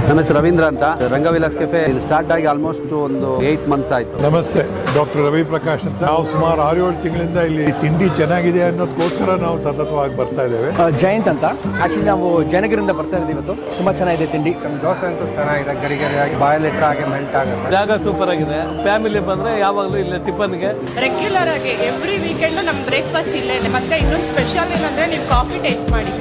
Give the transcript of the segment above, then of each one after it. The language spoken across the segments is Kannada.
ನಮ್ಮ ಹೆಸರು ರವೀಂದ್ರ ಅಂತ. ರಂಗವಿಲಾಸ್ ಕೆಫೆ ಇಲ್ಲಿ ಸ್ಟಾರ್ಟ್ ಆಗಿ ಆಲ್ಮೋಸ್ಟ್ ಒಂದು 8 months ಆಯ್ತು. ನಮಸ್ತೆ, ಡಾಕ್ಟರ್ ರವಿ ಪ್ರಕಾಶ್ ಅಂತ. ನಾವು ಸುಮಾರು 6-7 ತಿಂಗಳಿಂದ ಇಲ್ಲಿ ತಿಂಡಿ ಚೆನ್ನಾಗಿದೆ ಅನ್ನೋದಕ್ಕೋಸ್ಕರ ನಾವು ಸತತವಾಗಿ ಬರ್ತಾ ಇದ್ದೇವೆ. ಜಯಂತ್ ಅಂತ. ಆಕ್ಚುಲಿ ನಾವು ಜಯನಗರಿಂದ ಬರ್ತಾ ಇದ್ದೀವಿ ಇವತ್ತು. ತುಂಬಾ ಚೆನ್ನಾಗಿದೆ ತಿಂಡಿ. ದೋಸೆ ಅಂತೂ ಚೆನ್ನಾಗಿದೆ, ಗರಿಗರಿಯಾಗಿ ಬಾಯಲ್ಲಿಟ್ಟರೆ ಹಾಗೆ ಮೆಲ್ಟ್ ಆಗುತ್ತೆ. ಜಾಗ ಸೂಪರ್ ಆಗಿದೆ. ಫ್ಯಾಮಿಲಿ ಬಂದ್ರೆ ಯಾವಾಗಲೂ ಇಲ್ಲಿ ಟಿಫನ್ಗೆ ರೆಗ್ಯುಲರ್ ಆಗಿ ಎವ್ರಿ ವೀಕೆಂಡ್ ನಮ್ ಬ್ರೇಕ್ಫಾಸ್ಟ್ ಇಲ್ಲೇ ಇದೆ. ಮತ್ತೆ ಇನ್ನೊಂದು ಸ್ಪೆಷಲ್ ಏನಂದ್ರೆ ನೀವು ಕಾಫಿ ಟೇಸ್ಟ್ ಮಾಡಿ,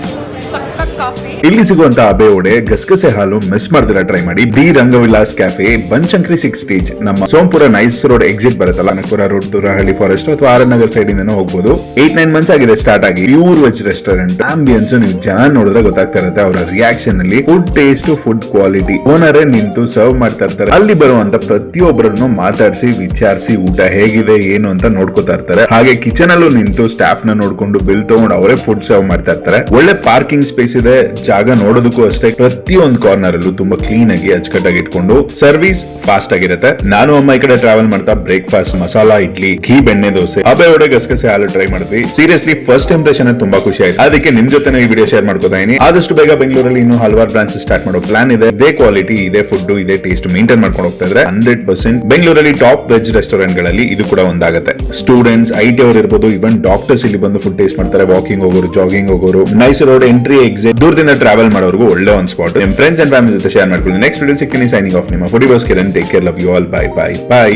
ಸಖತ್ ಕಾಫಿ. ಇಲ್ಲಿ ಸಿಗುವಂತ ಅಬೆ ವಡೆ, ಗಸಗಸೆ ಹಾಲು ಮಿಸ್ ಮಾಡ್ದಿರ ಟ್ರೈ ಮಾಡಿ. ದಿ ರಂಗವಿಲಾಸ್ ಕ್ಯಾಫೆ, ಬನಶಂಕರಿ 6 ಸ್ಟೇಜ್, ನಮ್ಮ ಸೋಂಪುರ ನೈಸ್ ರೋಡ್ ಎಕ್ಸಿಟ್ ಬರುತ್ತಲ್ಲ, ಅನಕಪುರ ರೋಡ್, ದೂರಹಳ್ಳಿ ಫಾರೆಸ್ಟ್ ಅಥವಾ ಆರ್ ನಗರ್ ಸೈಡ್ ಇಂದ ಹೋಗಬಹುದು. 8-9 months ಆಗಿದೆ ಸ್ಟಾರ್ಟ್ ಆಗಿ. Pure veg restaurant. ಆಂಬಿಯನ್ಸ್ ನೀವು ಜನ ನೋಡಿದ್ರೆ ಗೊತ್ತಾಗ್ತಾ ಇರುತ್ತೆ ಅವರ ರಿಯಾಕ್ಷನ್ ಅಲ್ಲಿ. Food taste, food quality. ಓನರೇ ನಿಂತು ಸರ್ವ್ ಮಾಡ್ತಾ ಇರ್ತಾರೆ. ಅಲ್ಲಿ ಬರುವಂತ ಪ್ರತಿಯೊಬ್ಬರನ್ನು ಮಾತಾಡಿಸಿ ವಿಚಾರಿಸಿ ಊಟ ಹೇಗಿದೆ ಏನು ಅಂತ ನೋಡ್ಕೋತಾ ಇರ್ತಾರೆ. ಹಾಗೆ ಕಿಚನ್ ಅಲ್ಲೂ ನಿಂತು ಸ್ಟಾಫ್ ನ ನೋಡ್ಕೊಂಡು ಬಿಲ್ ತಗೊಂಡು ಅವರೇ ಫುಡ್ ಸರ್ವ್ ಮಾಡ್ತಾ ಇರ್ತಾರೆ. ಒಳ್ಳೆ ಪಾರ್ಕಿಂಗ್ ಸ್ಪೇಸ್ ಇದೆ. ಜಾಗ ನೋಡೋದಕ್ಕೂ ಅಷ್ಟೇ. ಪ್ರತಿಯೊಂದು ಕಾರ್ನರ್ ಅಲ್ಲೂ ತುಂಬಾ ಕ್ಲೀನ್ ಆಗಿ ಅಚ್ಚುಕಟ್ಟಾಗಿ ಇಟ್ಕೊಂಡು ಸರ್ವಿಸ್ ಫಾಸ್ಟ್ ಆಗಿರುತ್ತೆ. ನಾನು ಅಮ್ಮ ಈ ಕಡೆ ಟ್ರಾವೆಲ್ ಮಾಡ್ತಾ ಬ್ರೇಕ್ಫಾಸ್ಟ್, ಮಸಾಲಾ ಇಡ್ಲಿ, ಘೀ ಬೆಣ್ಣೆ ದೋಸೆ, ಅಬೆ ವಡೆ, ಗಸಗಸೆ ಹಾಲು ಟ್ರೈ ಮಾಡಿದ್ವಿ. ಸೀರಿಯಸ್ಲಿ ಫಸ್ಟ್ ಇಂಪ್ರೆಷನ್ ತುಂಬಾ ಖುಷಿ ಆಯ್ತು. ಅದಕ್ಕೆ ನಿಮ್ ಜೊತೆ ಈ ವಿಡಿಯೋ ಶೇರ್ ಮಾಡ್ಕೋತಾ ಇದೀನಿ. ಆದಷ್ಟು ಬೇಗ ಬೆಂಗಳೂರಲ್ಲಿ ಇನ್ನು ಹಲವಾರು ಬ್ರಾಂಚ್ ಸ್ಟಾರ್ಟ್ ಮಾಡೋ ಪ್ಲಾನ್ ಇದೆ. ಇದೇ ಕ್ವಾಲಿಟಿ, ಇದೇ ಫುಡ್, ಇದೇ ಟೇಸ್ಟ್ ಮೇಂಟೈನ್ ಮಾಡ್ಕೊಂಡು ಹೋಗ್ತಾ ಇದ್ರೆ 100% ಬೆಂಗಳೂರಲ್ಲಿ ಟಾಪ್ ವೆಜ್ ರೆಸ್ಟೋರೆಂಟ್ ಗಳಲ್ಲಿ ಇದು ಕೂಡ ಒಂದಾಗುತ್ತೆ. ಸ್ಟೂಡೆಂಟ್ಸ್, IT ಅವರು ಇರ್ಬೋದು, ಇವನ್ ಡಾಕ್ಟರ್ಸ್ ಇಲ್ಲಿ ಬಂದು ಫುಡ್ ಟೇಸ್ಟ್ ಮಾಡ್ತಾರೆ. ವಾಕಿಂಗ್ ಹೋಗೋರು, ಜಾಗಿಂಗ್ ಹೋಗೋರು, ನೈಸ್ ರೋಡ್ ಎಂಟ್ರಿ ಎಕ್ಸಿಟ್, ದೂರದಿಂದ ಟ್ರಾವೆಲ್ ಮಾಡೋರ್ಗೂ ಒಳ್ಳೆ ಒಂದು ಸ್ಪಾಟ್. ನಿಮ್ ಫ್ರೆಂಡ್ಸ್ ಅಂಡ್ ಫ್ಯಾಮಿಲಿ ಜೊತೆ ಶೇರ್ ಮಾಡ್ಕೊಳ್ಳಿ. ನೆಕ್ಸ್ಟ್ ವಿಡಿಯೋ ಸಿಗ್ತೀನಿ. ಸೈನಿಂಗ್ ಆಫ್, ನಿಮ್ಮ foodie boss Kiran. Take care, love you all. Bye bye by.